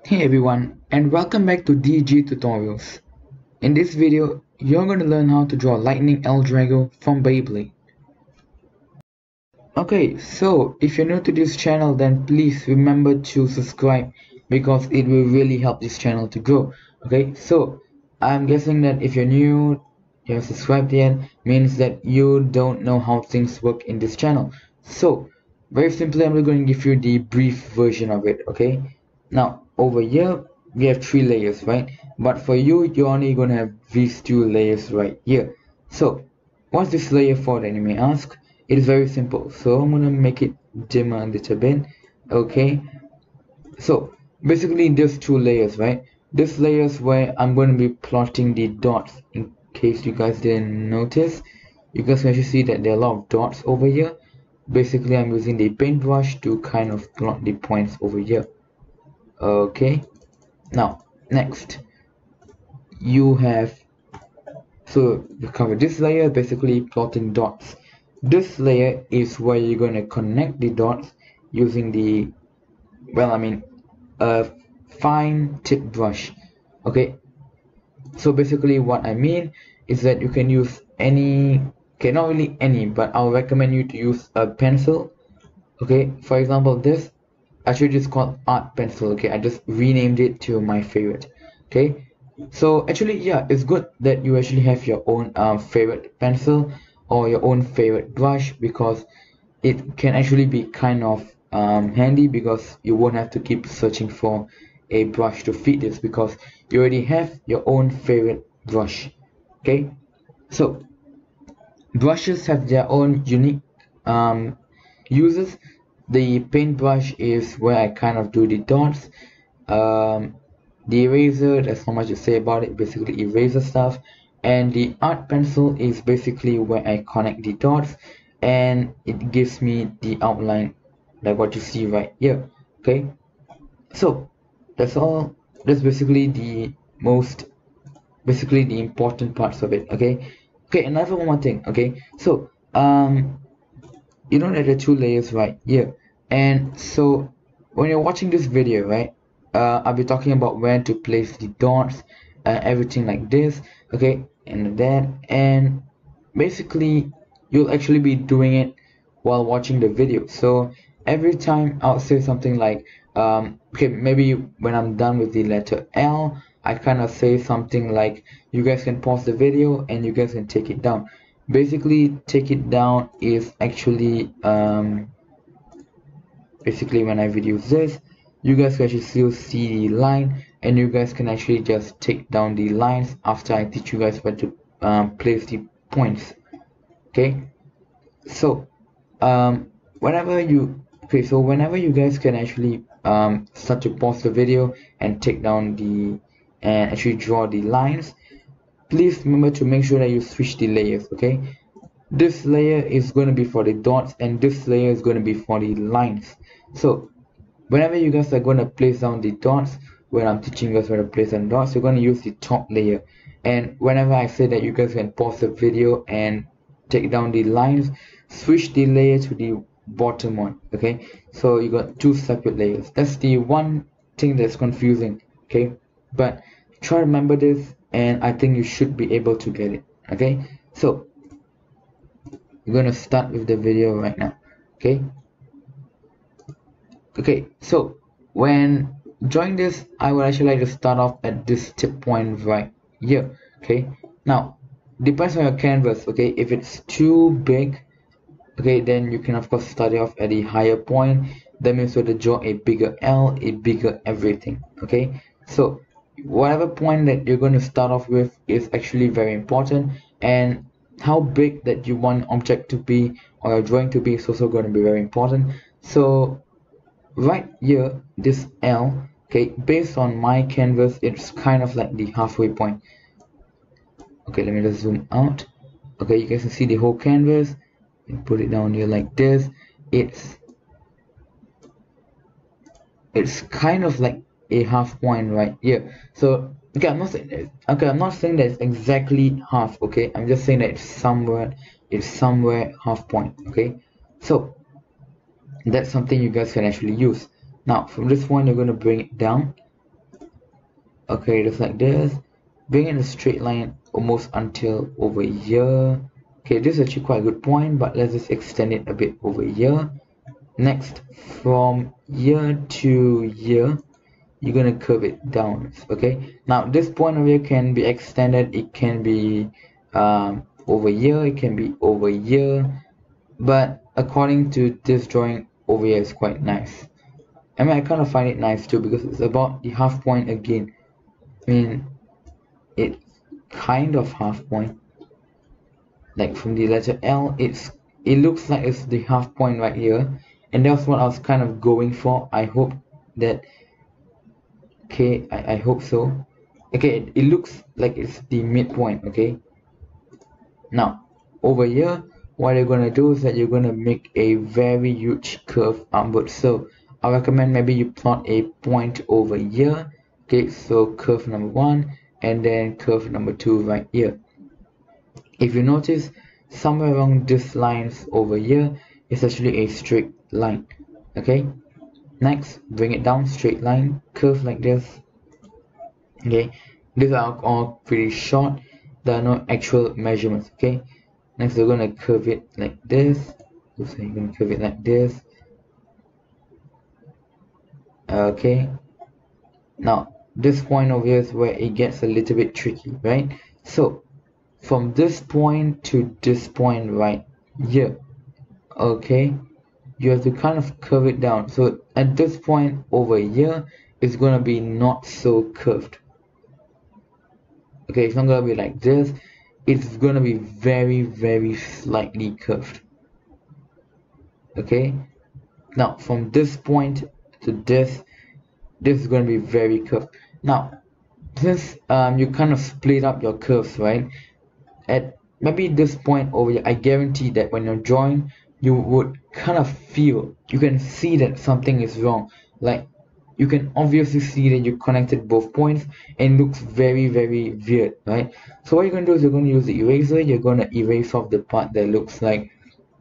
Hey everyone, and welcome back to DG Tutorials. In this video, you're going to learn how to draw Lightning L-Drago from Beyblade. Okay, so if you're new to this channel, then please remember to subscribe because it will really help this channel to grow. Okay, so I'm guessing that if you're new, you have subscribed yet, means that you don't know how things work in this channel. So, very simply, I'm going to give you the brief version of it. Okay, now over here we have 3 layers, right? But for you, you're only going to have these 2 layers right here. So what's this layer for, then you may ask? It is very simple, so I'm gonna make it dimmer a little bit. Okay, so basically there's 2 layers, right? This layer is where I'm going to be plotting the dots. In case you guys didn't notice, you guys can actually see that there are a lot of dots over here. Basically I'm using the paintbrush to kind of plot the points over here. Okay, now next you have, so you cover this layer, basically plotting dots. This layer is where you're going to connect the dots using the, a fine tip brush. Okay, so basically what I mean is that you can use any, okay, not really any, but I'll recommend you to use a pencil. Okay, for example, this actually just called art pencil. Okay, I just renamed it to my favorite. Okay, so actually, yeah, it's good that you actually have your own favorite pencil or your own favorite brush, because it can actually be kind of handy, because you won't have to keep searching for a brush to fit this, because you already have your own favorite brush. Okay, so brushes have their own unique uses. The paintbrush is where I kind of do the dots. The eraser, there's not much to say about it, basically eraser stuff. And the art pencil is basically where I connect the dots and it gives me the outline like what you see right here. Okay, so that's all. That's basically the important parts of it. Okay, another one more thing. Okay, so you know that there are 2 layers right here, and so when you're watching this video, right, I'll be talking about where to place the dots, everything like this. Okay, and that, and basically you'll actually be doing it while watching the video. So every time I'll say something like okay, maybe when I'm done with the letter L, I kind of say something like, you guys can pause the video and you guys can take it down. Basically take it down is actually basically when I reduce this, you guys can actually still see the line, and you guys can actually just take down the lines after I teach you guys where to place the points. Okay, so whenever you guys can actually start to pause the video and take down the and actually draw the lines, please remember to make sure that you switch the layers. Okay, this layer is going to be for the dots and this layer is going to be for the lines. So whenever you guys are going to place down the dots, when I'm teaching you guys where to place down dots, you're going to use the top layer. And whenever I say that you guys can pause the video and take down the lines, switch the layer to the bottom one. Okay, so you got 2 separate layers. That's the one thing that's confusing. Okay, but try to remember this and I think you should be able to get it. Okay, so we're gonna start with the video right now. Okay, so when drawing this, I would actually like to start off at this tip point right here. Okay, now depends on your canvas. Okay, if it's too big, okay, then you can of course start it off at a higher point. That means you have to draw a bigger L, a bigger everything. Okay, so whatever point that you're going to start off with is actually very important, and how big that you want object to be or your drawing to be is also going to be very important. So right here, this L, okay, based on my canvas, it's kind of like the halfway point. Okay, let me just zoom out. Okay, you guys can see the whole canvas and put it down here like this. It's kind of like a half point right here. So okay, I'm not saying that it's exactly half. Okay, I'm just saying that it's somewhere half point. Okay, so that's something you guys can actually use. Now from this point you're going to bring it down. Okay, just like this. Bring in a straight line almost until over here. Okay, this is actually quite a good point, but let's just extend it a bit over here. Next, from here to here, you're gonna curve it down. Okay, now this point over here can be extended. It can be over here, it can be over here, but according to this drawing over here is quite nice. I mean, I kind of find it nice too because it's about the half point again. I mean, it's kind of half point, like from the letter L. It looks like it's the half point right here, and that's what I was kind of going for. I hope that. Okay, I hope so. Okay, it looks like it's the midpoint. Okay, now over here, what you're gonna do is that you're gonna make a very huge curve upward. So I recommend maybe you plot a point over here. Okay, so curve number 1 and then curve number 2 right here. If you notice, somewhere along these lines over here is actually a straight line. Okay, next bring it down, straight line, curve like this. Okay, these are all pretty short. There are no actual measurements. Okay, next we're gonna curve it like this. So you're gonna curve it like this. Okay, now this point over here is where it gets a little bit tricky, right? So from this point to this point right here, okay, you have to kind of curve it down. So at this point over here, it's gonna be not so curved. Okay, it's not gonna be like this. It's gonna be very, very slightly curved. Okay, now from this point to this is gonna be very curved. Now since you kind of split up your curves, right, at maybe this point over here, I guarantee that when you're drawing, you would kind of feel, you can see that something is wrong. Like you can obviously see that you connected both points and looks very, very weird, right? So what you're going to do is you're going to use the eraser. You're going to erase off the part that looks like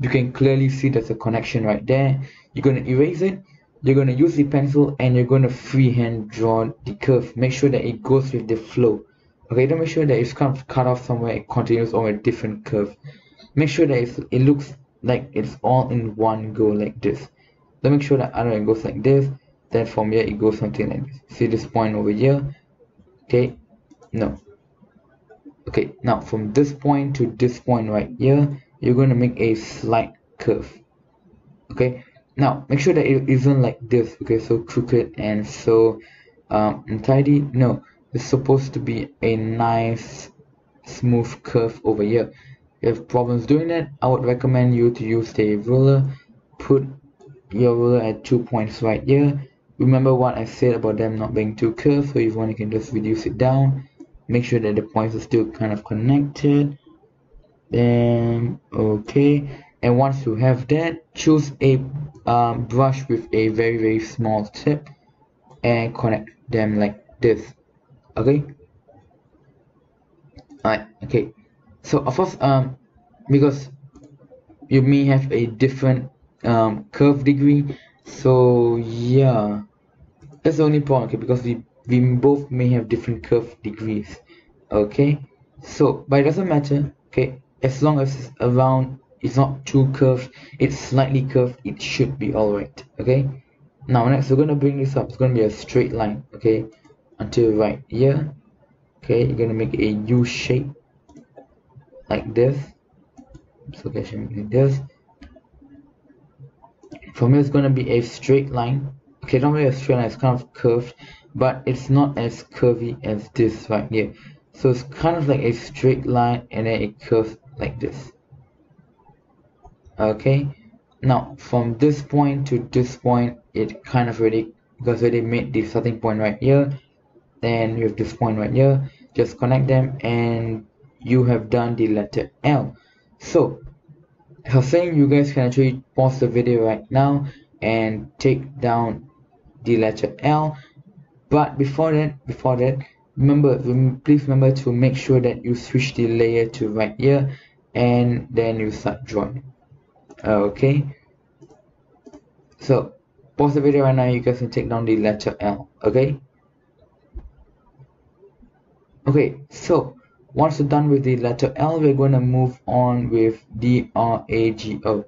you can clearly see there's a connection right there. You're going to erase it. You're going to use the pencil and you're going to freehand draw the curve. Make sure that it goes with the flow. Okay, don't make sure that it's kind of cut off somewhere, it continues on a different curve. Make sure that it looks like it's all in one go like this. Then make sure that I don't know, it goes like this. Then from here it goes something like this. See this point over here? Okay, no. Okay, now from this point to this point right here, you're going to make a slight curve. Okay, now make sure that it isn't like this. Okay, so crooked and so untidy. No, it's supposed to be a nice smooth curve over here. If you have problems doing that, I would recommend you to use the ruler. Put your ruler at 2 points right here. Remember what I said about them not being too curved, so if you want you can just reduce it down. Make sure that the points are still kind of connected. Then okay, and once you have that, choose a brush with a very, very small tip and connect them like this. Okay, alright, okay, so of course because you may have a different curve degree, so yeah, that's the only problem. Okay, because we both may have different curve degrees. Okay, so but it doesn't matter. Okay, as long as it's around, it's not too curved, it's slightly curved, it should be alright. Okay, now next we're gonna bring this up. It's gonna be a straight line. Okay, until right here. Okay, you're gonna make a U shape like this. So okay, like this. From here it's gonna be a straight line. Okay, not really a straight line, it's kind of curved, but it's not as curvy as this right here. So it's kind of like a straight line and then it curves like this. Okay, now from this point to this point, it kind of already, because already made the starting point right here, then you have this point right here, just connect them and you have done the letter L. So as I was saying, you guys can actually pause the video right now and take down the letter L, but before that, please remember to make sure that you switch the layer to right here and then you start drawing. Okay, so pause the video right now. You guys can take down the letter L. Okay, Okay, so once we're done with the letter L, we're going to move on with DRAGO.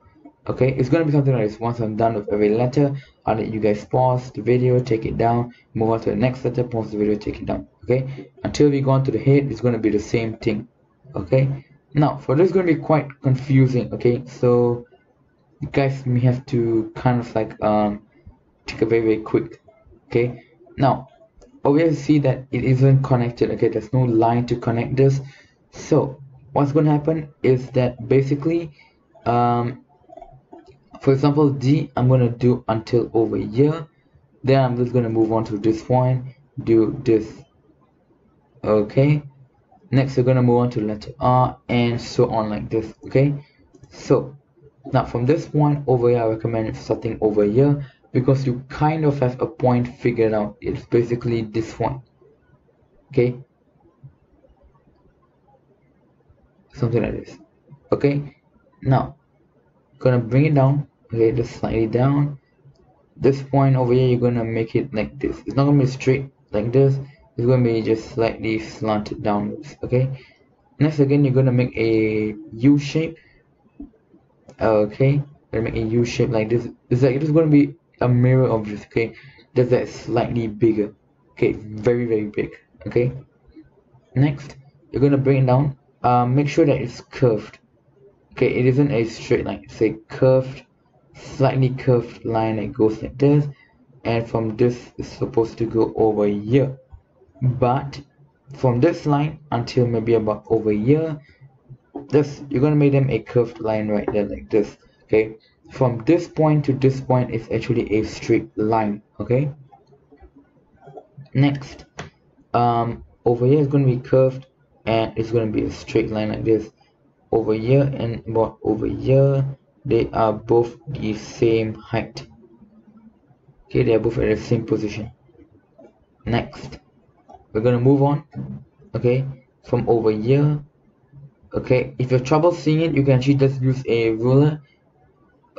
Okay, it's going to be something like this. Once I'm done with every letter, I'll let you guys pause the video, take it down, move on to the next letter, pause the video, take it down. Okay, until we go on to the head, it's going to be the same thing. Okay, now for this, it's going to be quite confusing. Okay, so you guys may have to kind of like take a very quick. Okay, now we have to see that it isn't connected. Okay, there's no line to connect this. So what's going to happen is that basically for example D, I'm going to do until over here, then I'm just going to move on to this point, do this. Okay, next we're going to move on to letter R, and so on like this. Okay, so now from this point over here, I recommend starting over here, because you kind of have a point figured out. It's basically this point. Okay, something like this. Okay, now gonna bring it down. Okay, just slightly down. This point over here, you're gonna make it like this. It's not gonna be straight like this. It's gonna be just slightly slanted downwards. Okay, next again, you're gonna make a U shape. Okay, gonna make a U shape like this. It's like it's gonna be a mirror of this. Okay, just that slightly bigger. Okay, very big. Okay, next you're gonna bring it down. Make sure that it's curved. Okay, it isn't a straight line. It's a curved, slightly curved line that goes like this, and from this is supposed to go over here. But from this line until maybe about over here, this you're gonna make them a curved line right there like this. Okay, from this point to this point is actually a straight line. Okay, next over here is going to be curved, and it's going to be a straight line like this. Over here and about over here, they are both the same height. Okay, they are both at the same position. Next we're going to move on. Okay, from over here. Okay, if you have trouble seeing it, you can actually just use a ruler.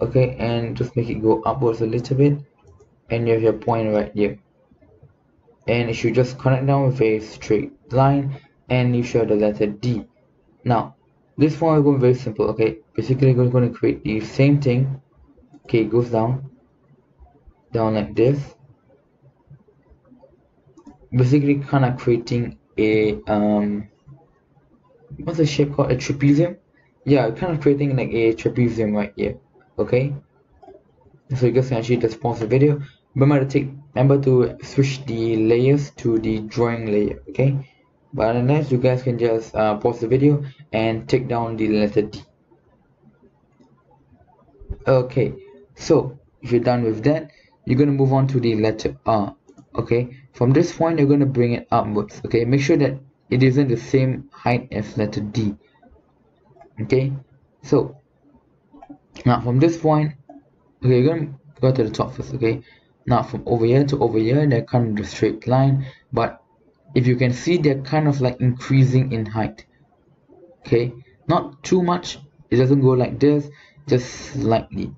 Okay, and just make it go upwards a little bit, and you have your point right here, and it should just connect down with a straight line, and you should have the letter D. Now this one is going very simple. Okay, basically we're going to create the same thing. Okay, it goes down like this, basically kind of creating a what's the shape called, a trapezium. Yeah, kind of creating like a trapezium right here. Okay, so you guys can actually just pause the video. Remember to switch the layers to the drawing layer. Okay, but unless you guys can just pause the video and take down the letter D. Okay, so if you're done with that, you're going to move on to the letter R. Okay, from this point you're going to bring it upwards. Okay, make sure that it isn't the same height as letter D. Okay, so now from this point, okay, you're going to go to the top first. Okay, now from over here to over here, they're kind of the straight line, but if you can see, they're kind of like increasing in height. Okay, not too much, it doesn't go like this, just slightly.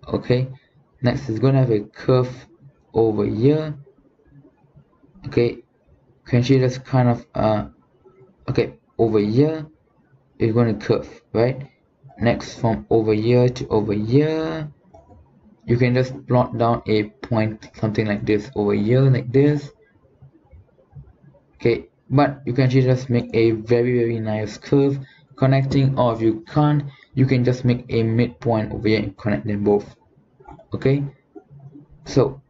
Okay, next is gonna have a curve over here. Okay, can you just kind of okay, over here is going to curve, right? Next, from over here to over here, you can just plot down a point, something like this, over here like this. Okay, but you can actually just make a very nice curve connecting, or if you can't, you can just make a midpoint over here and connect them both. Okay, so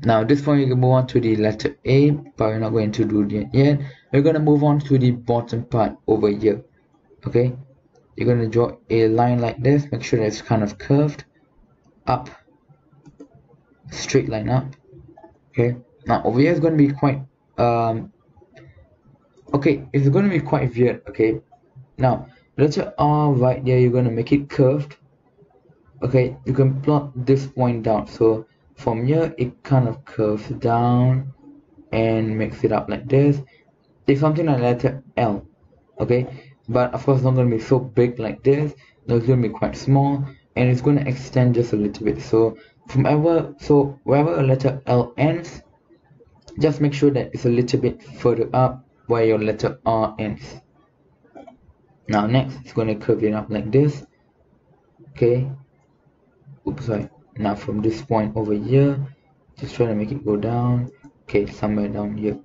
now this point you can move on to the letter A, but we're not going to do that yet. We're going to move on to the bottom part over here. Okay, you're going to draw a line like this, make sure that it's kind of curved up, straight line up. Okay, now over here is going to be quite okay, it's going to be quite weird. Okay, now letter R right there, you're going to make it curved. Okay, you can plot this point down, so from here it kind of curves down and makes it up like this. It's something like letter L. Okay, but of course not going to be so big like this. No, it's going to be quite small, and it's going to extend just a little bit. So wherever a letter L ends, just make sure that it's a little bit further up where your letter R ends. Now next, it's going to curve it up like this. Okay. Oops, sorry. Now from this point over here, just try to make it go down. Okay, somewhere down here.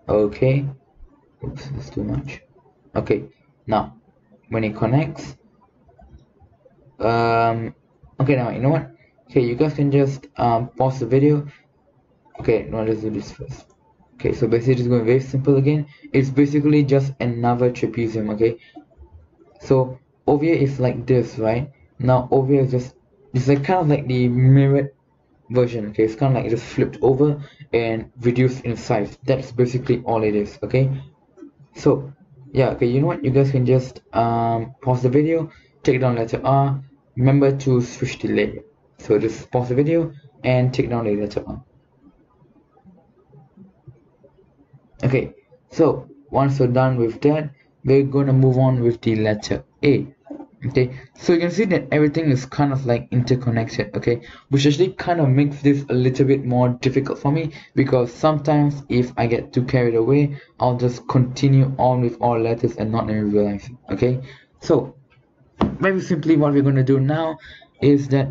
Okay. Oops, that's too much. Okay. Now, when it connects, okay, now you know what? Okay, you guys can just pause the video. Okay, no, let's do this first. Okay, so basically it's going very simple again. It's basically just another trapezium. Okay, so over here is like this, right? Now over here is just, it's like kind of like the mirrored version. Okay, it's kind of like just flipped over and reduced in size. That's basically all it is. Okay, so yeah, okay, you know what, you guys can just pause the video, take down letter R, remember to switch the layer. So just pause the video and take down the letter R. Okay, so once we're done with that, we're gonna move on with the letter A. Okay, so you can see that everything is kind of like interconnected. Okay, which actually kind of makes this a little bit more difficult for me, because sometimes if I get too carried away, I'll just continue on with all letters and not even realize it. Okay, so very simply what we're going to do now is that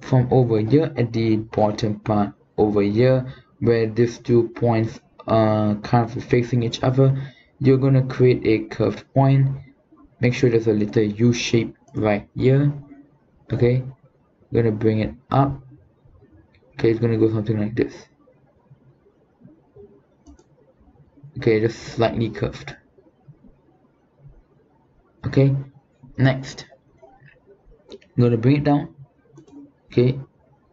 from over here at the bottom part over here, where these 2 points are kind of facing each other, you're going to create a curved point. Make sure there's a little U shape right here. Okay, I'm gonna bring it up. Okay, it's gonna go something like this. Okay, just slightly curved. Okay, next I'm gonna bring it down. Okay,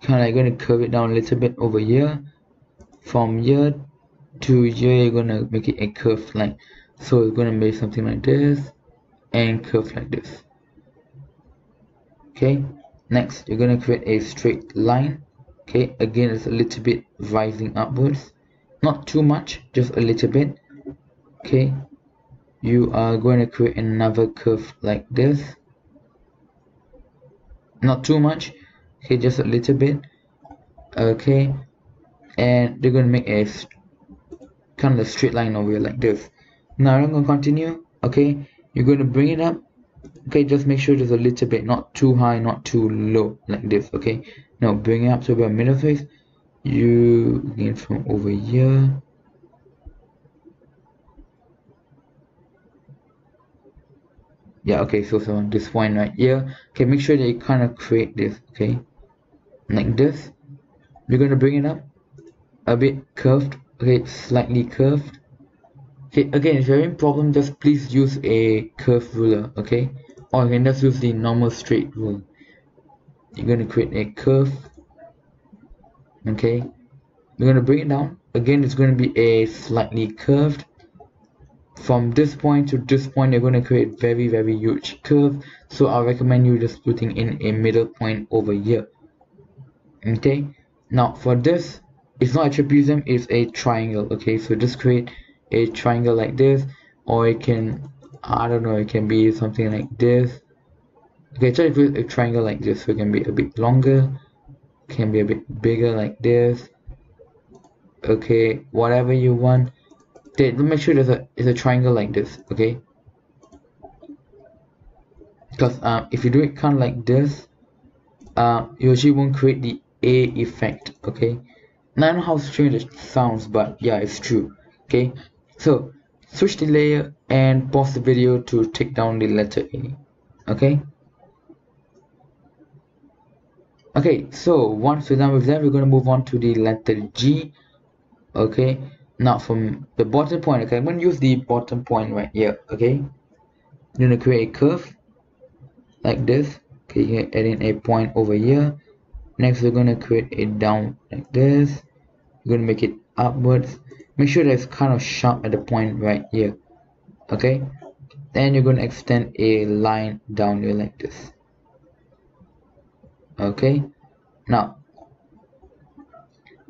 kind of like gonna curve it down a little bit over here. From here to here, you're gonna make it a curved line. So it's gonna make something like this and curve like this. Okay, next you're gonna create a straight line. Okay, again it's a little bit rising upwards, not too much, just a little bit. Okay, you are going to create another curve like this, not too much. Okay, just a little bit. Okay, and they're going to make a kind of a straight line over here like this. Now I'm going to continue. Okay, you're going to bring it up. Okay, just make sure there's a little bit, not too high, not too low, like this. Okay, now bring it up to about middle face. You again from over here. Yeah, okay, so on this point right here. Okay, make sure that you kind of create this. Okay, like this. You're going to bring it up a bit curved. Okay, slightly curved. Okay, again, if you're having problem, just please use a curved ruler. Okay, or you can just use the normal straight rule. You're going to create a curve. Okay, you're going to bring it down. Again, it's going to be a slightly curved. From this point to this point, you're going to create very huge curve. So I recommend you just putting in a middle point over here. Okay, now for this, it's not a trapezium, it's a triangle. Okay, so just create a triangle like this, or it can, I don't know, it can be something like this. Okay, try to create a triangle like this, so it can be a bit longer, can be a bit bigger like this. Okay, whatever you want. Okay, make sure there's a triangle like this. Okay, because if you do it kind of like this, you actually won't create the A effect. Okay, now I don't know how strange it sounds, but yeah, it's true. Okay, so switch the layer and pause the video to take down the letter A. Okay, so once we're done with that, we're going to move on to the letter G. Okay, now from the bottom point, okay, I'm going to use the bottom point right here. Okay, I'm going to create a curve like this. Okay, you're adding a point over here. Next, we're going to create a down like this. We're going to make it upwards. Make sure that it's kind of sharp at the point right here. Okay, then you're going to extend a line down here like this. Okay, now,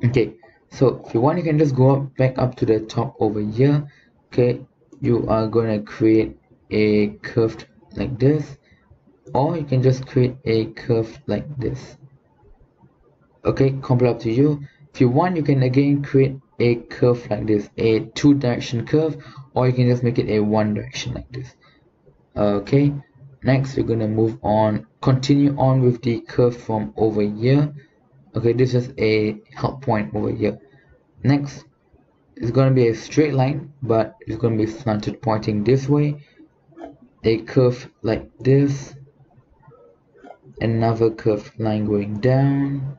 okay, so if you want, you can just go up, back up to the top over here. Okay, you are going to create a curve like this, or you can just create a curve like this. Okay, completely up to you. If you want, you can again create a curve like this, a 2-direction curve, or you can just make it a 1 direction like this. Okay, next we're gonna move on, continue on with the curve from over here. Okay, this is a help point over here. Next, it's gonna be a straight line, but it's gonna be slanted pointing this way. A curve like this, another curved line going down.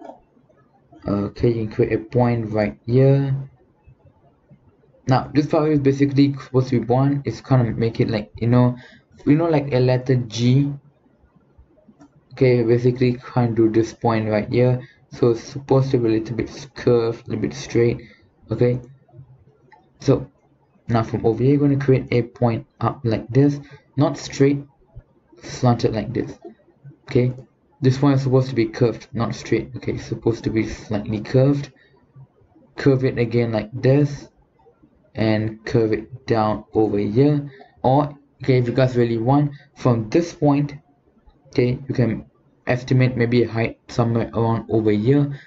Okay, you can create a point right here. Now this part is basically supposed to be 1. It's kind of make it like, you know like a letter G. Okay, basically kind of do this point right here, so it's supposed to be a little bit curved, a little bit straight. Okay, so now from over here you're going to create a point up like this, not straight, slanted like this. Okay, this point is supposed to be curved, not straight. Okay, it's supposed to be slightly curved. Curve it again like this, and curve it down over here. Or okay, if you guys really want, from this point, okay, you can estimate maybe a height somewhere around over here.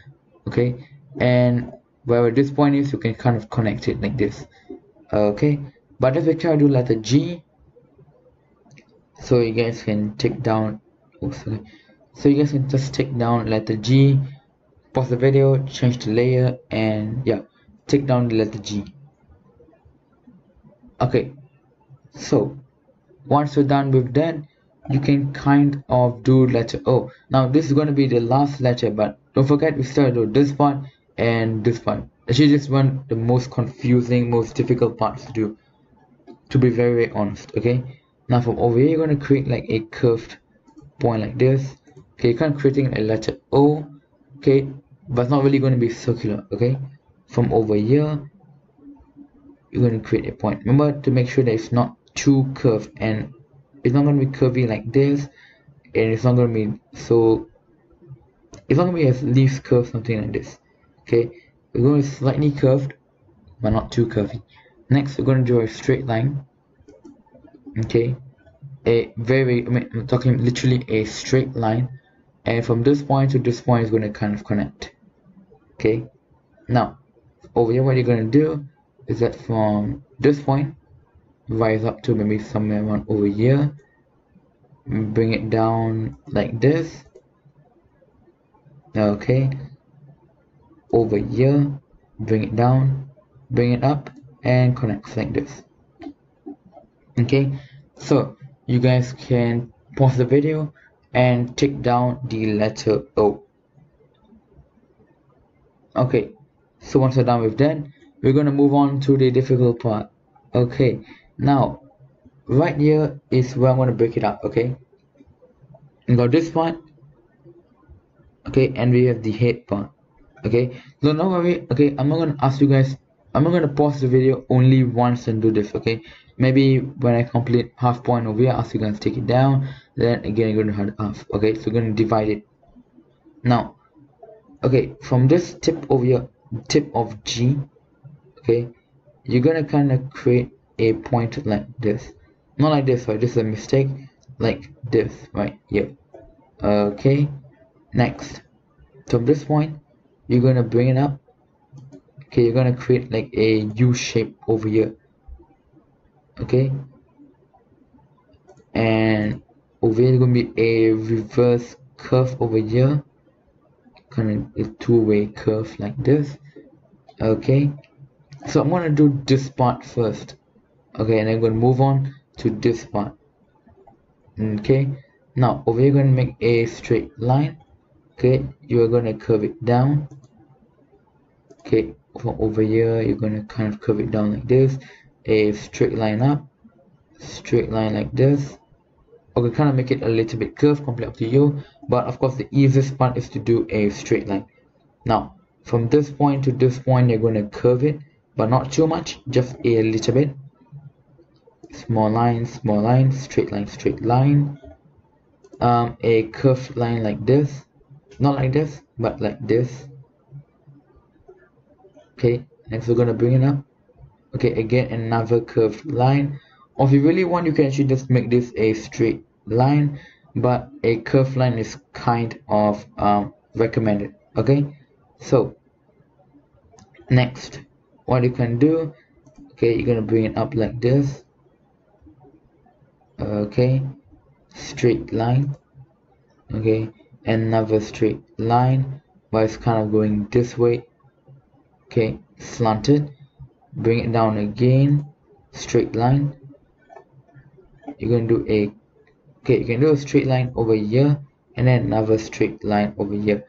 Okay, and wherever this point is, you can kind of connect it like this. Okay, but if we try to do letter G, so you guys can take down, so you guys can just take down letter G, pause the video, change the layer, and yeah, take down the letter G. Okay, so once you're done with that, you can kind of do letter O. Now this is going to be the last letter, but don't forget we started with this part and this part. Actually, this one the most confusing, most difficult parts to do, to be very honest. Okay, now from over here you're going to create like a curved point like this. Okay, you're kind of creating a letter O. Okay, but it's not really going to be circular. Okay, from over here you're going to create a point. Remember to make sure that it's not too curved, and it's not going to be curvy like this, and it's not going to be so, it's not going to be as least curved, something like this. Okay, we're going to be slightly curved but not too curvy. Next we're going to draw a straight line. Okay, a very, I mean, I'm talking literally a straight line, and from this point to this point is going to kind of connect. Okay, now over here what you're going to do is that from this point rise up to maybe somewhere around over here, bring it down like this. Okay, over here, bring it down, bring it up, and connect like this. Okay, so you guys can pause the video and take down the letter O. Okay, so once we're done with that, we're going to move on to the difficult part. Okay, now right here is where I'm going to break it up. Okay, we got this part. Okay, and we have the head part. Okay, so don't worry. Okay, I'm not going to ask you guys, I'm not going to pause the video only once and do this. Okay, maybe when I complete half point over here, I'll ask you guys to take it down, then again you're going to have half. Okay, so we're going to divide it now. Okay, from this tip over here, tip of G, okay, you're gonna kind of create a point like this, not like this, right? This is a mistake, like this right here. Okay, next from this point you're gonna bring it up. Okay, you're gonna create like a U shape over here. Okay, and over here is gonna be a reverse curve over here, kind of a two-way curve like this. Okay, so I'm gonna do this part first. Okay, and I'm gonna move on to this part. Okay, now over here you're gonna make a straight line. Okay, you are gonna curve it down. Okay, from over here you're gonna kind of curve it down like this, a straight line up, straight line like this. Okay, kind of make it a little bit curved, completely up to you, but of course the easiest part is to do a straight line. Now from this point to this point you're going to curve it, but not too much, just a little bit. Small line, straight line, straight line. A curved line like this, not like this but like this. Okay, next we're going to bring it up. Okay, again another curved line, or if you really want you can actually just make this a straight line, but a curved line is kind of recommended. Okay, so next what you can do, okay, you're gonna bring it up like this. Okay, straight line. Okay, another straight line, but it's kind of going this way. Okay, slanted. Bring it down again, straight line. You're going to do a, okay, you can do a straight line over here and then another straight line over here.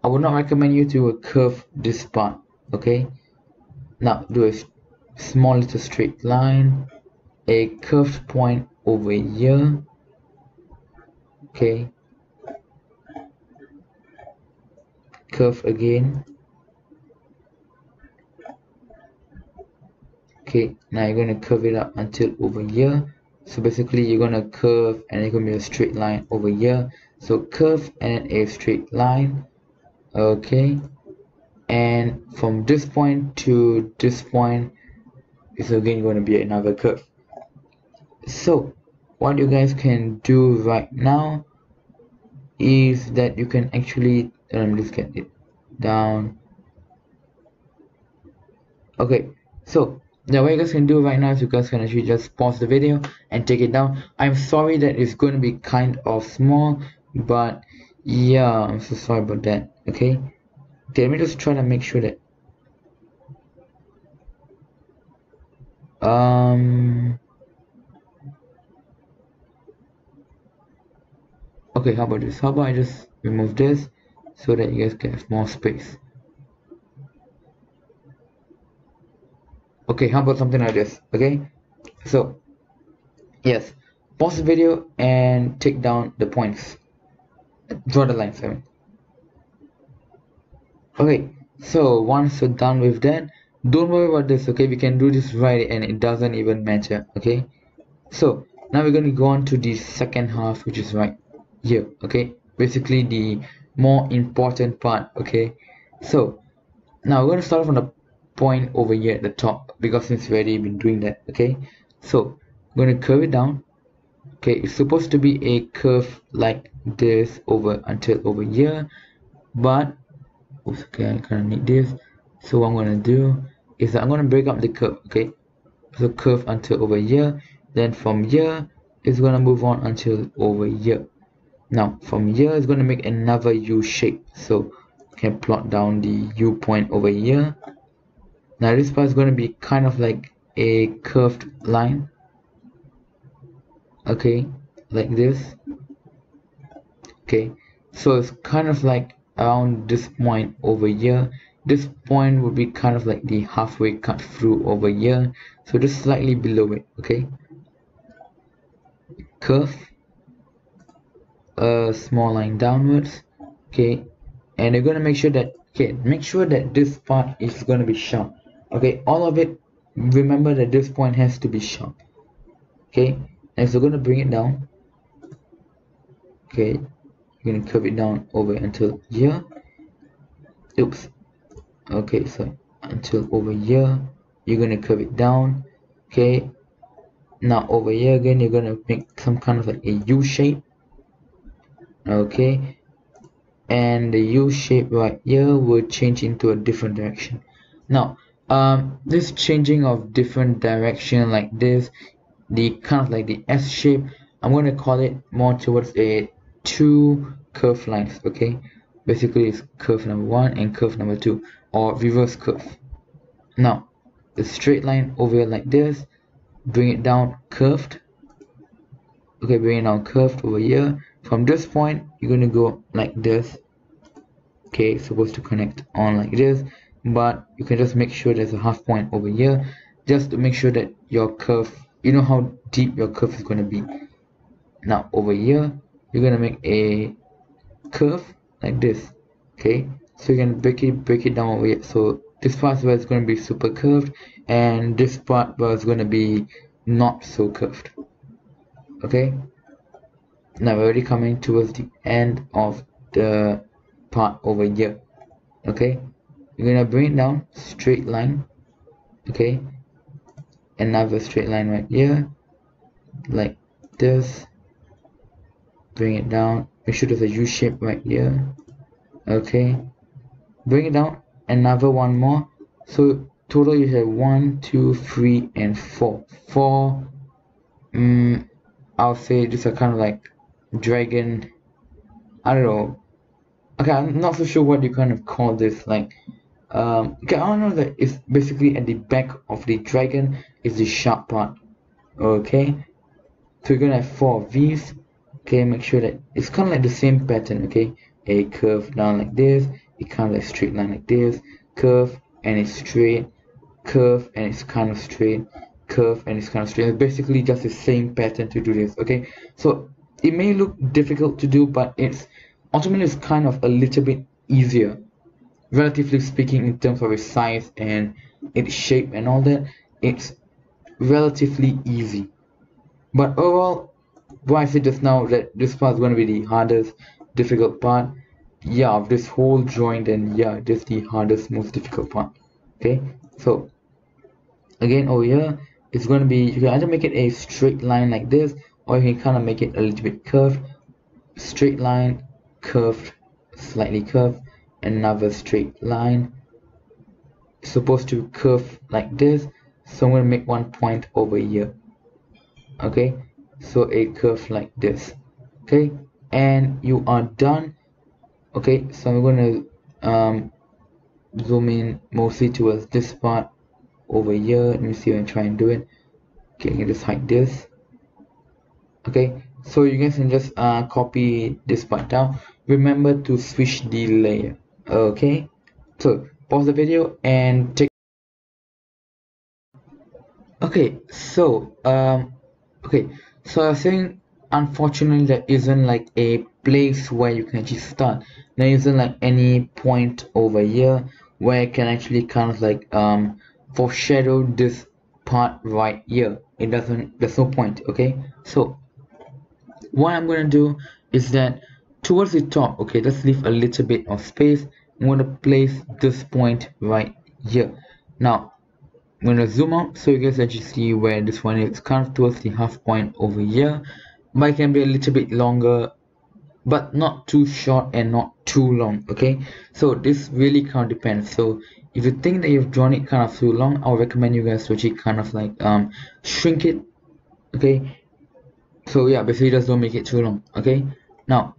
I would not recommend you to curve this part. Okay, now do a small little straight line, a curved point over here. Okay, curve again. Okay, now you're going to curve it up until over here. So basically you're going to curve and it's going to be a straight line over here. So curve and a straight line. Okay, and from this point to this point is again going to be another curve. So what you guys can do right now is that you can actually, let me just get it down. Okay, so now what you guys can do right now is you guys can actually just pause the video and take it down. I'm sorry that it's going to be kind of small, but yeah, I'm so sorry about that. Okay, let me just try to make sure that okay, how about this? How about I just remove this so that you guys can have more space? Okay, how about something like this? Okay, so yes, pause the video and take down the points, draw the lines. Okay, so once you're done with that, don't worry about this. Okay, we can do this right and it doesn't even matter. Okay, so now we're going to go on to the second half, which is right here. Okay, basically the more important part. Okay, so now we're going to start from the point over here at the top, because since we already been doing that. Okay, so I'm going to curve it down. Okay, it's supposed to be a curve like this over until over here, but okay, I kind of need this. So what I'm going to do is that I'm going to break up the curve. Okay, so curve until over here, then from here it's going to move on until over here. Now from here it's going to make another U shape, so you can plot down the U point over here. Now this part is going to be kind of like a curved line. Okay, like this. Okay, so it's kind of like around this point over here. This point would be kind of like the halfway cut through over here, so just slightly below it. Okay, curve a small line downwards. Okay, and you're gonna make sure that, okay, make sure that this part is gonna be sharp. Okay, all of it, remember that this point has to be sharp. Okay, and so we're gonna bring it down. Okay, you're gonna curve it down over until here. Oops. Okay, so until over here you're gonna curve it down. Okay, now over here again you're gonna make some kind of like a U shape. Okay, and the U shape right here will change into a different direction. Now this changing of different direction like this, the kind of like the S shape, I'm going to call it more towards a two curve lines. Okay, basically it's curve number 1 and curve number 2, or reverse curve. Now the straight line over here like this, bring it down curved. Okay, bring it down curved over here. From this point you're going to go like this. Okay, it's supposed to connect on like this, but you can just make sure there's a half point over here, just to make sure that your curve, you know how deep your curve is going to be. Now over here you're going to make a curve like this. Okay, so you can break it down over here. So this part where it's going to be super curved, and this part where it's going to be not so curved. Okay, now we're already coming towards the end of the part over here. Okay, you're gonna bring it down, straight line. Okay, another straight line right here like this, bring it down, make sure there's a U shape right here. Okay, bring it down, another one more. So total you have 1, 2, 3, and 4. I'll say these are kind of like dragon, I don't know. Okay, I'm not so sure what you kind of call this, like okay, I don't know that it's basically at the back of the dragon is the sharp part. Okay, so you're gonna have 4 of these. Okay, make sure that it's kind of like the same pattern. Okay, a curve down like this, a kind of like straight line like this, curve and it's straight, curve and it's kind of straight, curve and it's kind of straight. It's basically just the same pattern to do this. Okay, so it may look difficult to do, but it's ultimately it's kind of a little bit easier, relatively speaking, in terms of its size and its shape and all that. It's relatively easy. But overall, what I said just now, that this part is going to be the hardest, difficult part. Yeah, of this whole drawing, then yeah, this is the hardest, most difficult part. Okay, so again over here, it's going to be, you can either make it a straight line like this, or you can kind of make it a little bit curved. Straight line, curved, slightly curved, another straight line. It's supposed to curve like this, so I'm going to make one point over here. Okay, so a curve like this. Okay, and you are done. Okay, so I'm going to zoom in mostly towards this part over here. Let me see if I try and do it. Okay, I can just hide this. Okay, so you guys can just copy this part down. Remember to switch the layer. Okay, so pause the video and take. Okay, so okay, so I was saying, unfortunately there isn't like a place where you can actually start. There isn't like any point over here where I can actually kind of like foreshadow this part right here. It doesn't, there's no point. Okay, so what I'm gonna do is that towards the top, okay, let's leave a little bit of space. I'm gonna place this point right here. Now I'm gonna zoom out so you guys actually see where this one is. It's kind of towards the half point over here, but it can be a little bit longer, but not too short and not too long. Okay, so this really kind of depends. So if you think that you've drawn it kind of too long, I'll recommend you guys to actually kind of like shrink it. Okay, so yeah, basically just don't make it too long. Okay, now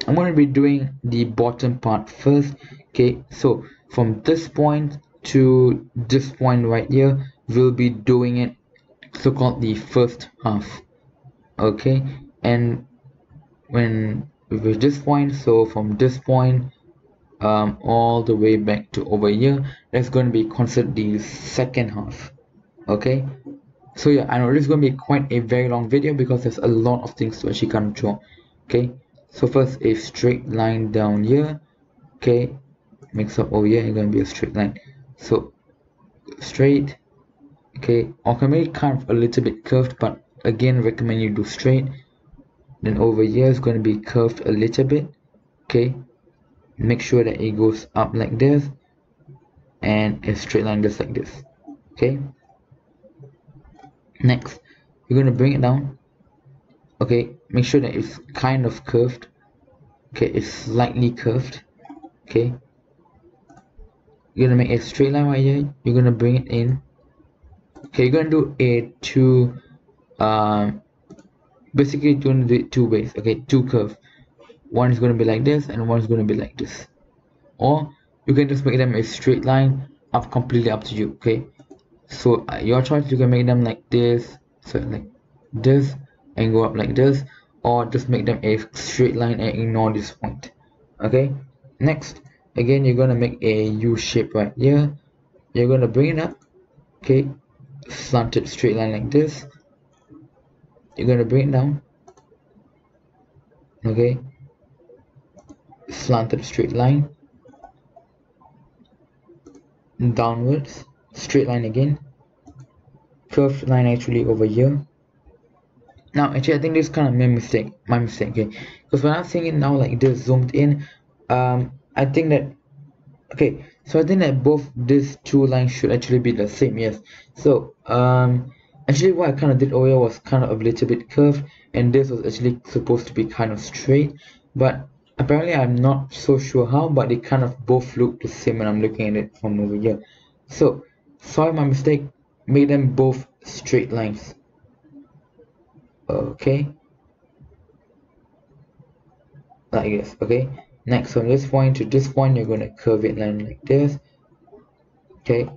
I'm going to be doing the bottom part first. Okay, so from this point to this point right here, we'll be doing it so-called the first half. Okay, and when with this point, so from this point all the way back to over here, that's going to be considered the second half. Okay, so yeah, I know this is going to be quite a very long video because there's a lot of things to actually kind of draw. Okay, so first a straight line down here. Okay, mix up over here and going to be a straight line. So straight. Okay, or can make it kind of a little bit curved, but again recommend you do straight. Then over here is going to be curved a little bit. Okay, make sure that it goes up like this and a straight line just like this. Okay, next you're going to bring it down. Okay, make sure that it's kind of curved. Okay, it's slightly curved. Okay, you're gonna make a straight line right here. You're gonna bring it in. Okay, you're gonna do a two basically you're gonna do it two ways. Okay, two curve. One is gonna be like this and one is gonna be like this, or you can just make them a straight line, up completely up to you. Okay, so your choice. You can make them like this, so like this, and go up like this, or just make them a straight line and ignore this point. Okay, next again you're gonna make a U shape right here. You're gonna bring it up. Okay, slanted straight line like this. You're gonna bring it down. Okay, slanted straight line, downwards, straight line again, curved line actually over here. Now actually I think this is kind of my mistake, okay, because when I'm seeing it now like this zoomed in, I think that, okay, so I think that both these two lines should actually be the same. Yes, so actually what I kind of did over here was kind of a little bit curved, and this was actually supposed to be kind of straight, but apparently I'm not so sure how, but they kind of both look the same when I'm looking at it from over here. So sorry, my mistake, make them both straight lines. Okay, like this. Okay, next from this point to this point, you're going to curve it line like this. Okay,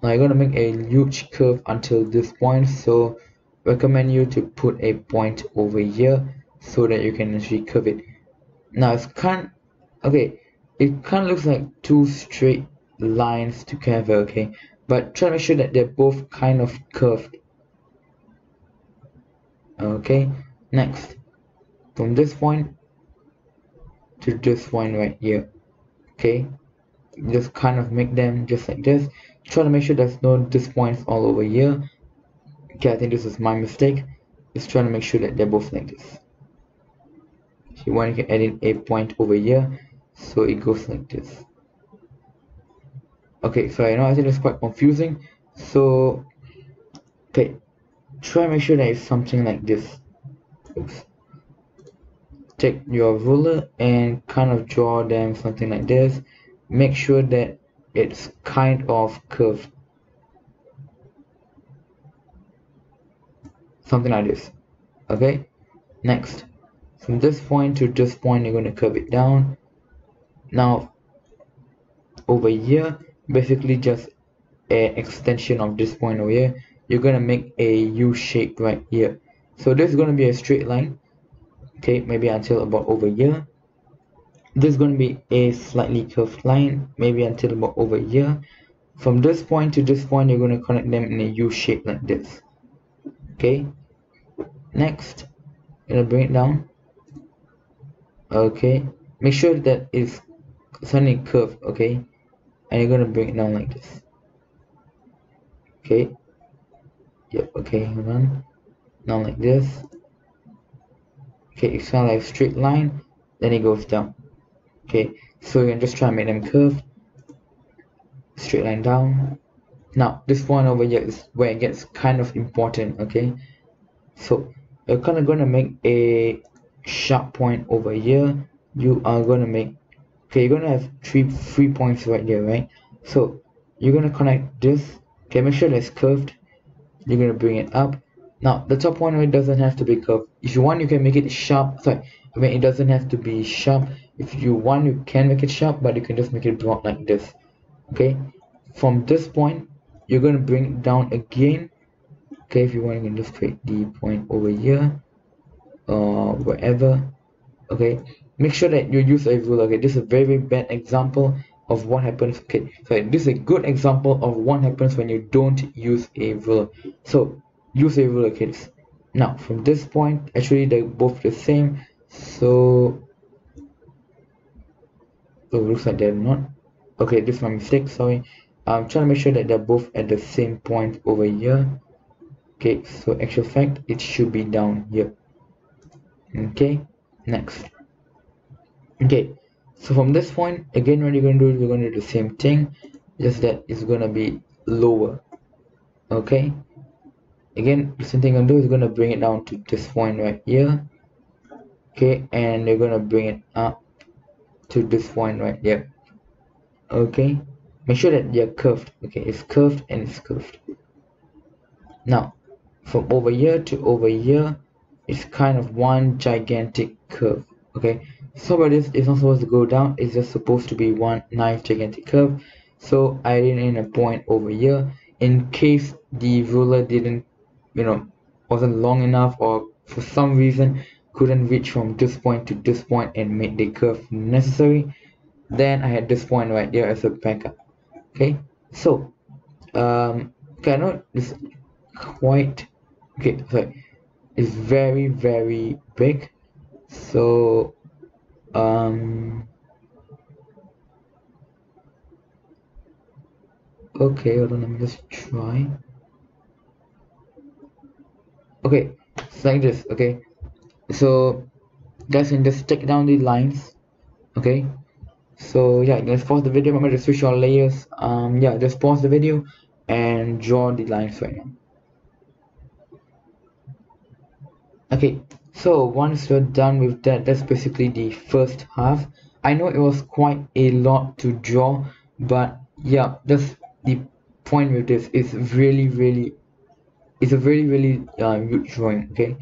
now you're going to make a huge curve until this point, so recommend you to put a point over here so that you can actually curve it. Now it's kind okay, it kind of looks like two straight lines together, okay, but try to make sure that they're both kind of curved. Okay, next from this point to this point right here. Okay, just kind of make them just like this. Try to make sure there's no this points all over here. Okay, I think this is my mistake. Just trying to make sure that they're both like this. If you want, you can add in a point over here, so it goes like this. Okay, so I know I think it's quite confusing. So okay, try to make sure that it's something like this. Oops. Take your ruler and kind of draw them something like this. Make sure that it's kind of curved, something like this. Okay, next from this point to this point, you're going to curve it down. Now over here, basically just an extension of this point over here, you're going to make a U shape right here. So this is going to be a straight line, okay, maybe until about over here. This is going to be a slightly curved line, maybe until about over here. From this point to this point, you're going to connect them in a U shape like this. Okay, next I'm going to bring it down. Okay, make sure that it's slightly curved, okay, and you're going to bring it down like this. Okay, yep, okay, hold on, now like this. Okay, it's kind of like a straight line, then it goes down. Okay, so you can just try and make them curve, straight line down. Now this point over here is where it gets kind of important. Okay, so you're kind of going to make a sharp point over here. You are going to make, okay, you're going to have three points right here, right? So you're going to connect this. Okay, make sure that it's curved. You're going to bring it up. Now the top one, it doesn't have to be curved. If you want, you can make it sharp. Sorry, I mean, it doesn't have to be sharp. If you want, you can make it sharp, but you can just make it broad like this. Okay, from this point you're going to bring it down again. Okay, if you want, you can just create the point over here or wherever. Okay, make sure that you use a ruler. Okay, this is a very bad example of what happens. Okay, so this is a good example of what happens when you don't use a ruler. So use a ruler, kids. Now from this point, actually they're both the same, so it looks like they're not. Okay, this is my mistake, sorry. I'm trying to make sure that they're both at the same point over here. Okay, so actual fact, it should be down here. Okay, next. Okay, so from this point, again, what you're going to do is you're going to do the same thing, just that it's going to be lower. Okay, again, the same thing I'm going to do is going to bring it down to this point right here. Okay, and you're going to bring it up to this point right here. Okay, make sure that they're curved. Okay, it's curved and it's curved. Now from over here to over here, it's kind of one gigantic curve. Okay, so but this is not supposed to go down, it's just supposed to be one nice gigantic curve. So I did in a point over here in case the ruler didn't, wasn't long enough, or for some reason couldn't reach from this point to this point and make the curve necessary. Then I had this point right here as a backup. Okay, so okay, I know this quite okay, sorry, it's very big. So okay, hold on, let me just try. Okay, it's like this. Okay, so guys can just take down the lines. Okay, so yeah, let's pause the video. Remember to switch your layers. Yeah, just pause the video and draw the lines right now. Okay, so once you're done with that, that's basically the first half. I know it was quite a lot to draw, but yeah, that's the point with this is really it's a very huge drawing. Okay,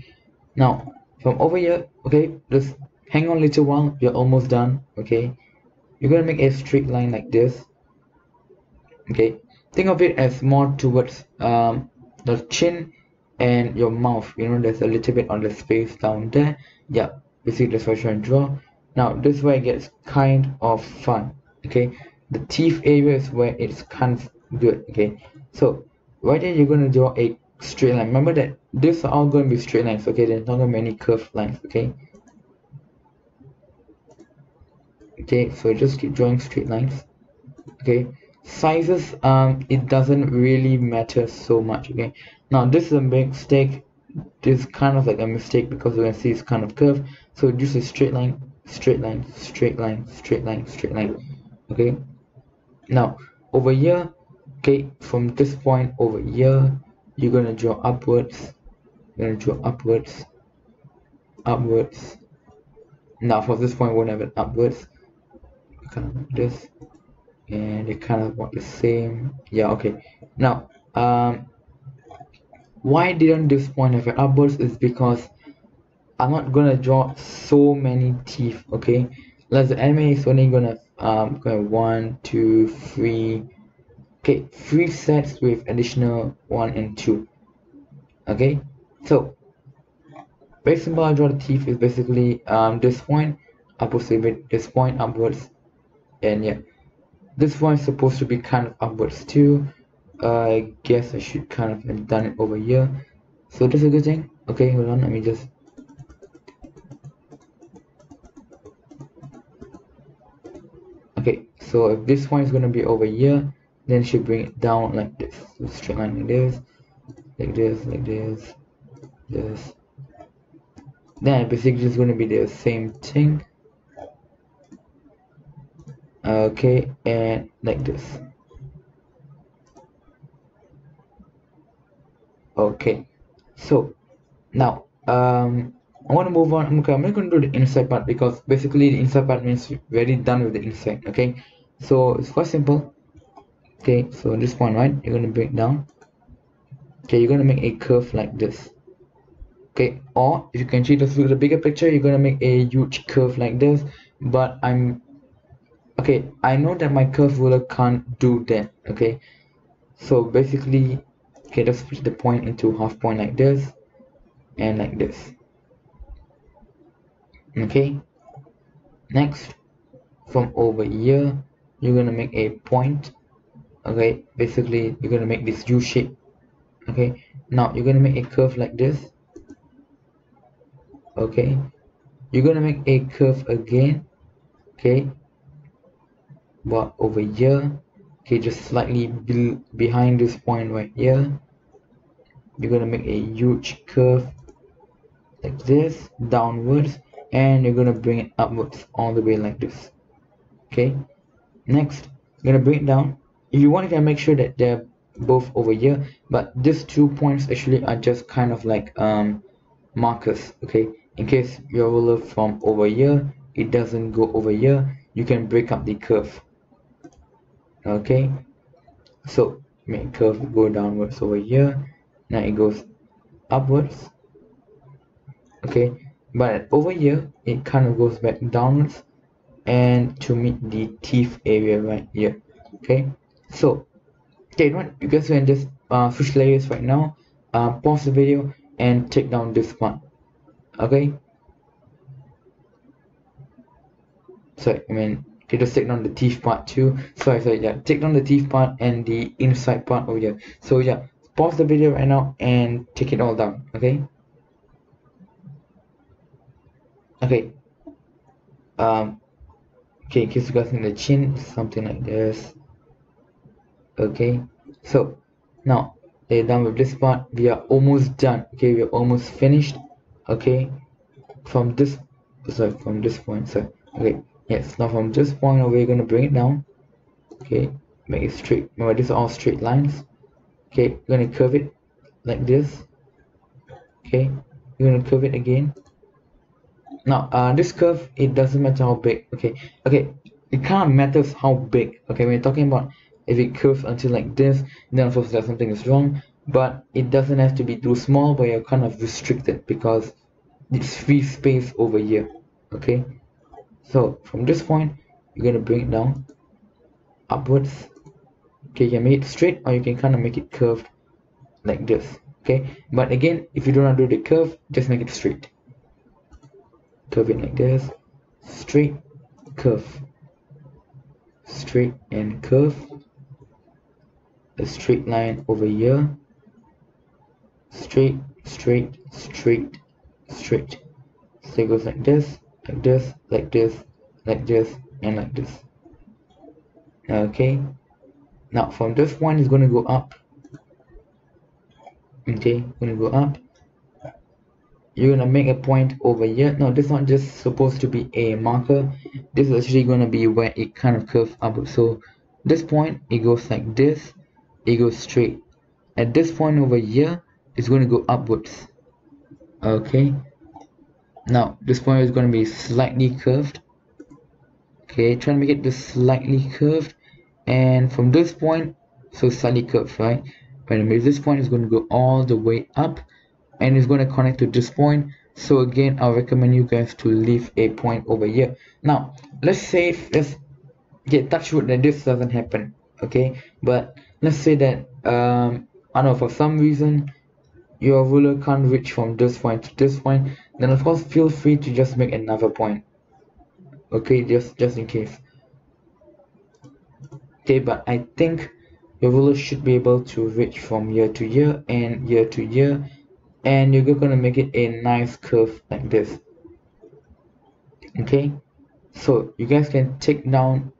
now from over here, okay, just hang on a little while, you're almost done. Okay, you're gonna make a straight line like this. Okay, think of it as more towards the chin and your mouth. You know, there's a little bit on the space down there. Yeah, basically that's what I'm trying to draw. Now this is where it gets kind of fun. Okay, the teeth area is where it's kind of good. Okay, so right here you're going to draw a straight line. Remember that these are all going to be straight lines. Okay, there's not going to be any curved lines. Okay, so just keep drawing straight lines. Okay, sizes, it doesn't really matter so much. Okay, now this is a mistake. This is kind of like a mistake because you can see it's kind of curved. So just a straight line, straight line, straight line, straight line, straight line. Okay, now over here, okay, from this point over here, you're gonna draw upwards. You're gonna draw upwards, upwards. Now from this point, we'll have it upwards, kind of like this, and they kind of want the same. Yeah, okay. Now, why didn't this point have it upwards is because I'm not gonna draw so many teeth. Okay, let's the anime is only gonna go 1 2 3, okay, 3 sets with additional 1 and 2. Okay, so very simple. I draw the teeth is basically this point upwards, this point upwards, and yeah, this one is supposed to be kind of upwards too. I guess I should kind of have done it over here, so that's a good thing. Okay, hold on, let me just okay, so if this one is going to be over here, then should bring it down like this. So straight line like this, like this, like this, this. Then basically it's going to be the same thing. Okay, and like this. Okay, so now I want to move on. Okay, I'm not going to do the inside part because basically the inside part means we're already done with the inside. Okay, so it's quite simple. Okay, so this point, right, you're going to break down. Okay, you're going to make a curve like this. Okay, or if you can see just look at the bigger picture, you're going to make a huge curve like this. But okay, I know that my curve ruler can't do that. Okay, so basically, okay, let's split the point into half point like this and like this. Okay, next from over here you're gonna make a point. Okay, basically you're gonna make this U shape. Okay, now you're gonna make a curve like this. Okay, you're gonna make a curve again. Okay, but over here, okay, just slightly behind this point right here, you're gonna make a huge curve like this downwards, and you're gonna bring it upwards all the way like this. Okay, next you're gonna bring it down. If you want, you can make sure that they're both over here, but these 2 points actually are just kind of like markers. Okay, in case your ruler from over here it doesn't go over here, you can break up the curve. Okay, so make curve go downwards over here. Now it goes upwards. Okay, but over here it kind of goes back downwards and to meet the teeth area right here. Okay, so okay, right, you guys can just switch layers right now, pause the video and take down this one. Okay, so I mean, okay, just take down the teeth part too. Sorry, yeah, take down the teeth part and the inside part over here. So yeah, pause the video right now and take it all down. Okay, okay, okay, in case you guys need the chin, something like this. Okay, so now they're done with this part. We are almost done. Okay, we are almost finished. Okay, from this point, sorry. Okay, yes, now from this point we're gonna bring it down. Okay, make it straight. Remember, these are all straight lines. Okay, we're gonna curve it like this. Okay, we're gonna curve it again. Now this curve, it doesn't matter how big. Okay, it kind of matters how big. Okay, when you're talking about if it curves until like this, then of course that something is wrong. But it doesn't have to be too small, but you're kind of restricted because it's free space over here. Okay, so from this point you're gonna bring it down upwards. Okay, you can make it straight or you can kind of make it curved like this. Okay, but again, if you don't want to do the curve, just make it straight. Curve it like this, straight, curve, straight and curve. A straight line over here, straight, straight, straight, straight. So it goes like this, like this, like this, like this, and like this. Okay, now from this point it's going to go up. Okay, going to go up. You're going to make a point over here. No, this is not just supposed to be a marker. This is actually going to be where it kind of curves up. So this point, it goes like this. It goes straight. At this point over here, it's going to go upwards. Okay, now this point is going to be slightly curved. Okay, try to make it just slightly curved, and from this point, so slightly curved, right? When I move this point, it's going to go all the way up, and it's going to connect to this point. So again, I'll recommend you guys to leave a point over here. Now let's say, let's get touch wood that this doesn't happen. Okay, but let's say that I don't know, for some reason your ruler can't reach from this point to this point, then of course feel free to just make another point. Okay, just in case. Okay, but I think your ruler should be able to reach from here to here and here to here, and you're gonna make it a nice curve like this. Okay, so you guys can take down,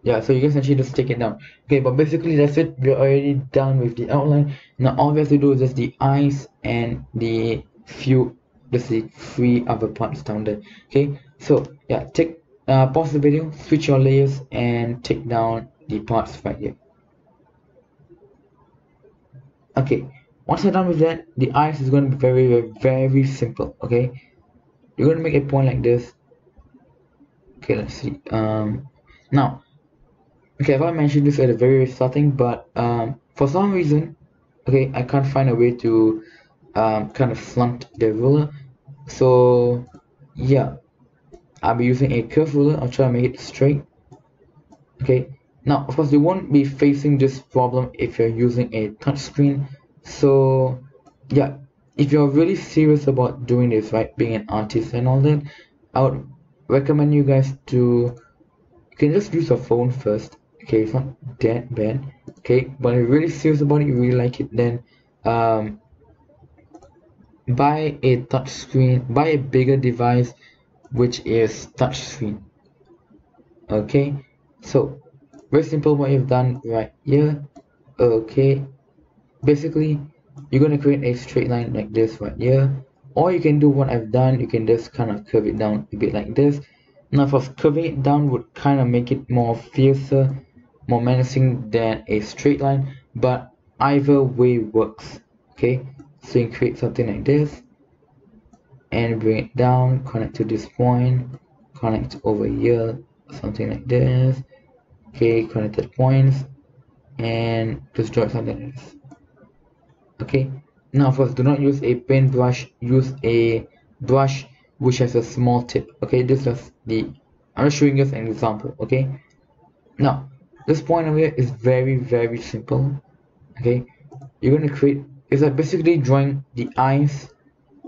yeah, so you guys actually just take it down. Okay, but basically that's it. We're already done with the outline. Now all we have to do is just the eyes and the three other parts down there. Okay, so yeah, pause the video, switch your layers, and take down the parts right here. Okay, once you're done with that, the eyes is going to be very, very simple. Okay, you're going to make a point like this. Okay, let's see. Now, okay, I mentioned this at the very starting, but for some reason, okay, I can't find a way to kind of slant the ruler. So yeah, I'll be using a curved ruler. I'll try to make it straight. Okay, now of course you won't be facing this problem if you're using a touch screen. So yeah, if you're really serious about doing this, right, being an artist and all that, I would recommend you guys to, you can just use your phone first. Okay, it's not that bad. Okay, but if you're really serious about it, you really like it, then buy a touch screen, buy a bigger device which is touch screen. Okay, so very simple what you've done right here. Okay, basically you're going to create a straight line like this right here, or you can do what I've done. You can just kind of curve it down a bit like this. Now for curving it down would kind of make it more fiercer, more menacing than a straight line, but either way works. Okay, so you can create something like this and bring it down, connect to this point, connect over here, something like this. Okay, connected points, and just draw something like this. Okay, now first, do not use a paintbrush, use a brush which has a small tip. Okay, this is I'm just showing you an example. Okay, now this point over here is very simple. Okay, you're going to create, it's like basically drawing the eyes,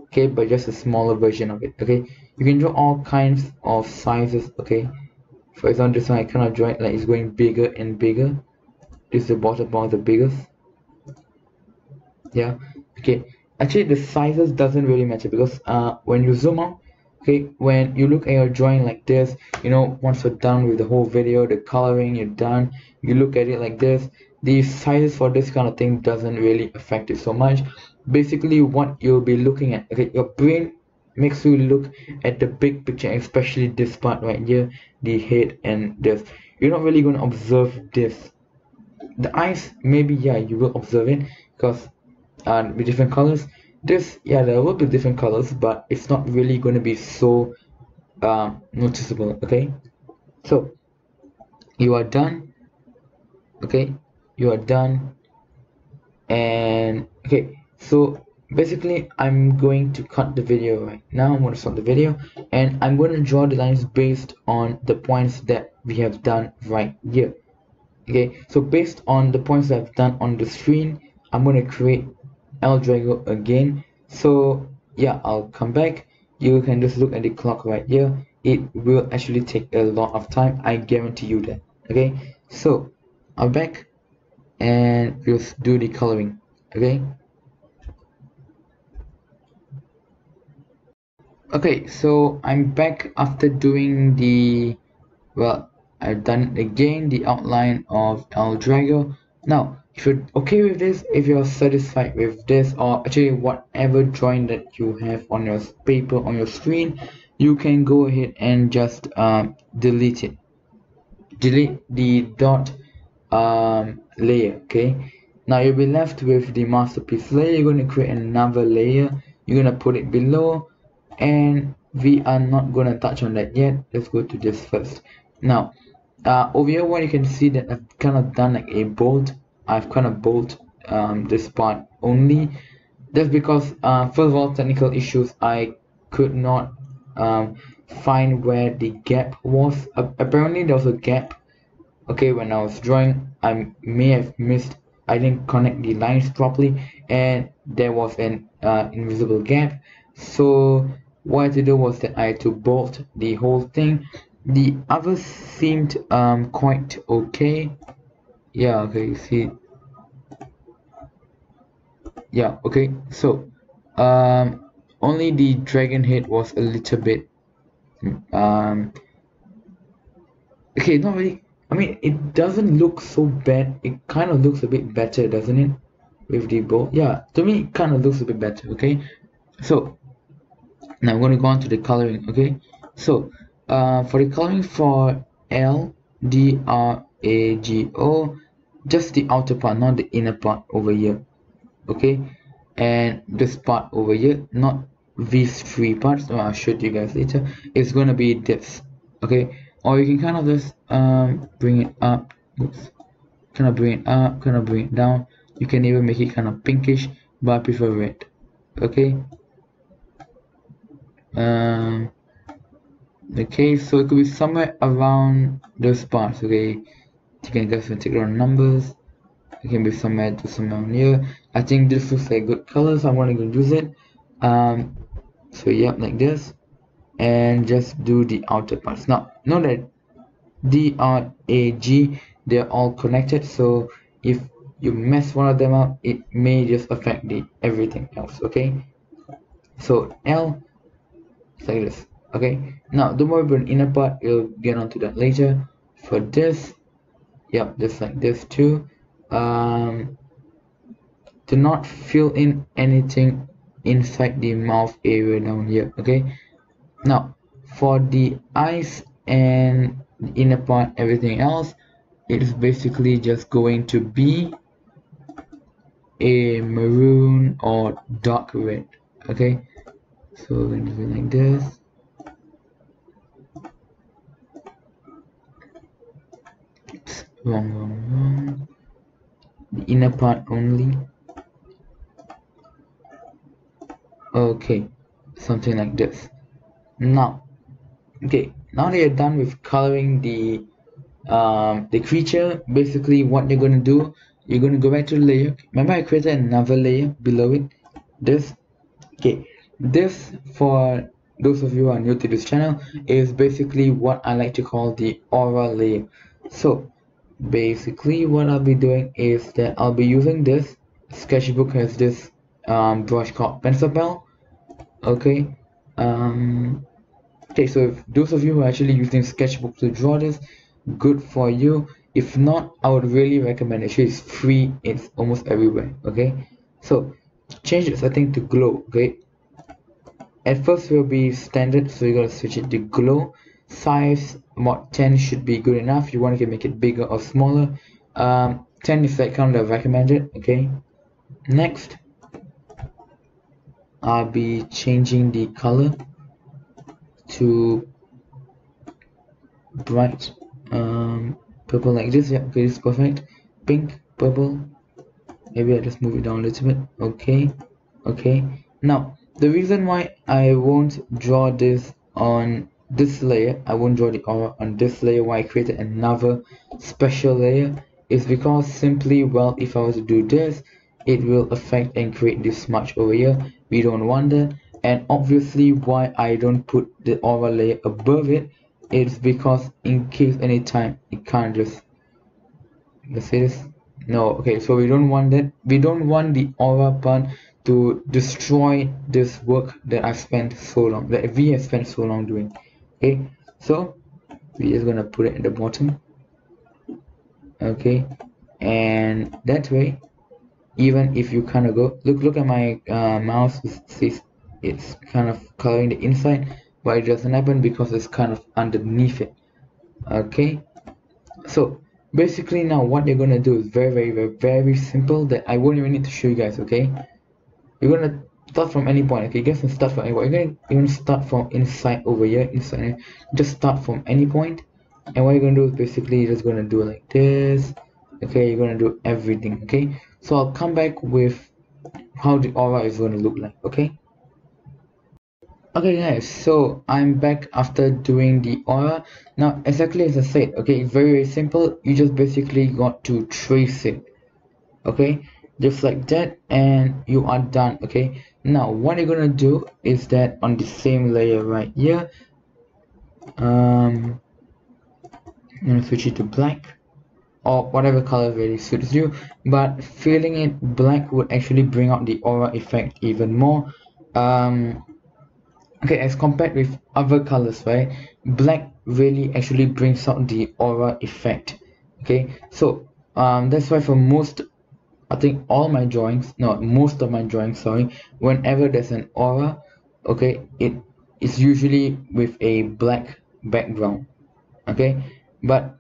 okay, but just a smaller version of it. Okay, you can draw all kinds of sizes. Okay, for example, this one I kind of draw it like it's going bigger and bigger. This is the bottom part, the biggest. Yeah, okay, actually the sizes doesn't really matter because when you zoom out, okay, when you look at your drawing like this, you know, once you're done with the whole video, the coloring, you're done, you look at it like this, the sizes for this kind of thing doesn't really affect it so much. Basically what you'll be looking at, okay, your brain makes you look at the big picture, especially this part right here, the head and this. You're not really going to observe this. The eyes, maybe, yeah, you will observe it because with different colors. This, yeah, there will be different colors, but it's not really going to be so noticeable. Okay, so you are done. Okay, you are done. And okay, so basically I'm going to cut the video right now. I'm going to stop the video and I'm going to draw the lines based on the points that we have done right here. Okay, so based on the points that I've done on the screen, I'm going to create L-Drago again. So yeah, I'll come back. You can just look at the clock right here. It will actually take a lot of time, I guarantee you that. Okay, so I'm back and we'll do the coloring. Okay, so I'm back after doing the, well, I've done it again, the outline of L-Drago. Now if you're okay with this, if you're satisfied with this, or actually whatever drawing that you have on your paper, on your screen, you can go ahead and just delete it. Delete the dot layer. Okay, now you'll be left with the masterpiece layer. You're going to create another layer, you're going to put it below, and we are not going to touch on that yet. Let's go to this first. Now over here, what you can see that I've kind of done like a bolt. I've kind of bolt this part only. That's because first of all, technical issues. I could not find where the gap was. Apparently there was a gap. Okay, when I was drawing, I may have missed, I didn't connect the lines properly, and there was an invisible gap. So what I had to do was that I had to bolt the whole thing. The others seemed quite okay. Yeah, okay, you see. Yeah, okay, so only the dragon head was a little bit um okay, not really. I mean, it doesn't look so bad. It kind of looks a bit better, doesn't it? With the bow. Yeah, to me, it kind of looks a bit better. Okay, so now I'm going to go on to the coloring. Okay, so for the coloring for L-D-R-A-G-O, just the outer part, not the inner part over here. Okay, and this part over here, not these three parts. So I'll show you guys later. It's going to be this. Okay, or you can kind of just bring it up. Oops. Kind of bring it up, kind of bring it down. You can even make it kind of pinkish, but I prefer red. Okay, okay, so it could be somewhere around those parts. Okay, you can just take around numbers. It can be somewhere to somewhere here. I think this looks like a good color, so I'm going to use it. So yeah, like this, and just do the outer parts. Now know that D-R-A-G, they're all connected, so if you mess one of them up, it may just affect the everything else. Okay, so L, it's like this. Okay, now don't worry about the inner part, we'll get onto that later. For this, yep, just like this too. Do not fill in anything inside the mouth area down here. Okay, now for the eyes and the inner part, everything else, it's basically just going to be a maroon or dark red. Okay, so we're going to do it like this. Oops, wrong. The inner part only. Okay, something like this. Now, okay, now that you're done with coloring the creature, basically what you're going to do, you're going to go back to the layer. Remember I created another layer below it, this. Okay, this, for those of you who are new to this channel, is basically what I like to call the aura layer. So basically what I'll be doing is that I'll be using this. Sketchbook has this brush called pencil pal. Okay, okay, so if those of you who are actually using Sketchbook to draw this, good for you. If not, I would really recommend it. It's free, it's almost everywhere. Okay, so change the setting to glow. Okay, at first will be standard, so you're gonna switch it to glow. Size about 10 should be good enough. You want to make it bigger or smaller. 10 is like kind of recommended. Okay, next I'll be changing the color to bright purple like this. Yeah, okay, this is perfect. pink, purple. Maybe I just move it down a little bit. Okay. Now the reason why I won't draw this on this layer, I won't draw the aura on this layer, why I created another special layer, is because simply, well, if I was to do this, it will affect and create this smudge over here. We don't want that. And obviously why I don't put the aura layer above it is because in case anytime it can't just, let's say this, no, okay, so we don't want that. We don't want the aura part to destroy this work that I spent so long, that we have spent so long doing. Okay, so we're just gonna put it at the bottom. Okay, and that way, even if you kind of go look at my mouse, it's kind of coloring the inside, but it doesn't happen because it's kind of underneath it. Okay, so basically now what you're gonna do is very simple, that I won't even need to show you guys. Okay, you're gonna start from any point. Okay, you guys can start from any point. You're gonna start from inside over here, inside. Just start from any point, and what you're gonna do is basically you're just gonna do like this. Okay, you're gonna do everything. Okay, so I'll come back with how the aura is gonna look like. Okay guys, so I'm back after doing the aura. Now exactly as I said, okay, it's very simple. You just basically got to trace it, okay, just like that, and you are done. Okay, now what you're gonna do is that on the same layer right here, I'm gonna switch it to black or whatever color really suits you, but filling it black would actually bring out the aura effect even more. Okay, as compared with other colors, right, black really actually brings out the aura effect. Okay, so that's why for most, I think all my drawings, no, most of my drawings, sorry, whenever there's an aura, okay, it is usually with a black background. Okay, but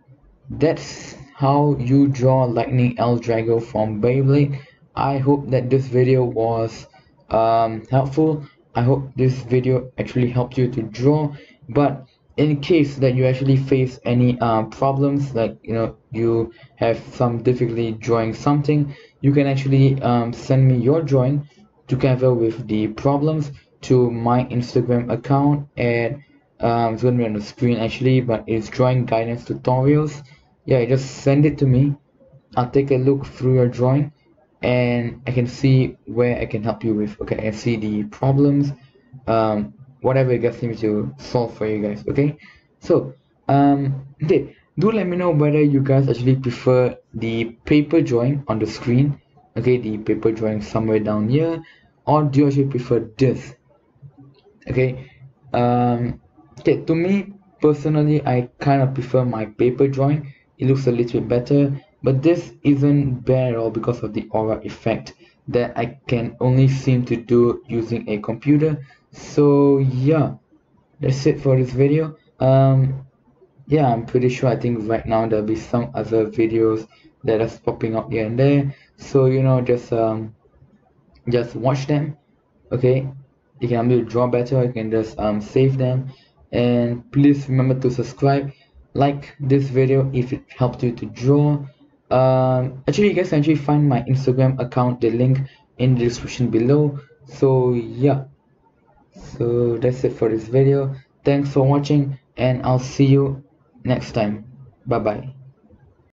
that's how you draw Lightning L-Drago from Beyblade. I hope that this video was helpful. I hope this video actually helped you to draw. But in case that you actually face any problems, like you have some difficulty drawing something, you can actually send me your drawing together with the problems to my Instagram account at it's gonna be on the screen actually, but it's drawing guidance tutorials. Yeah, just send it to me. I'll take a look through your drawing and I can see where I can help you with. Okay, I can see the problems, whatever you guys need me to solve for you guys. Okay, so okay, do let me know whether you guys actually prefer the paper drawing on the screen, okay, the paper drawing somewhere down here, or do you actually prefer this? Okay, okay, to me personally, I kind of prefer my paper drawing. It looks a little bit better, but this isn't bad at all because of the aura effect that I can only seem to do using a computer. So yeah, that's it for this video. Yeah, I'm pretty sure, I think right now there'll be some other videos that are popping up here and there, so just watch them. Okay, you can maybe draw better, you can just save them, and please remember to subscribe, like this video if it helped you to draw. Actually, you guys can actually find my Instagram account, the link in the description below. So yeah, so that's it for this video. Thanks for watching, and I'll see you next time. Bye bye.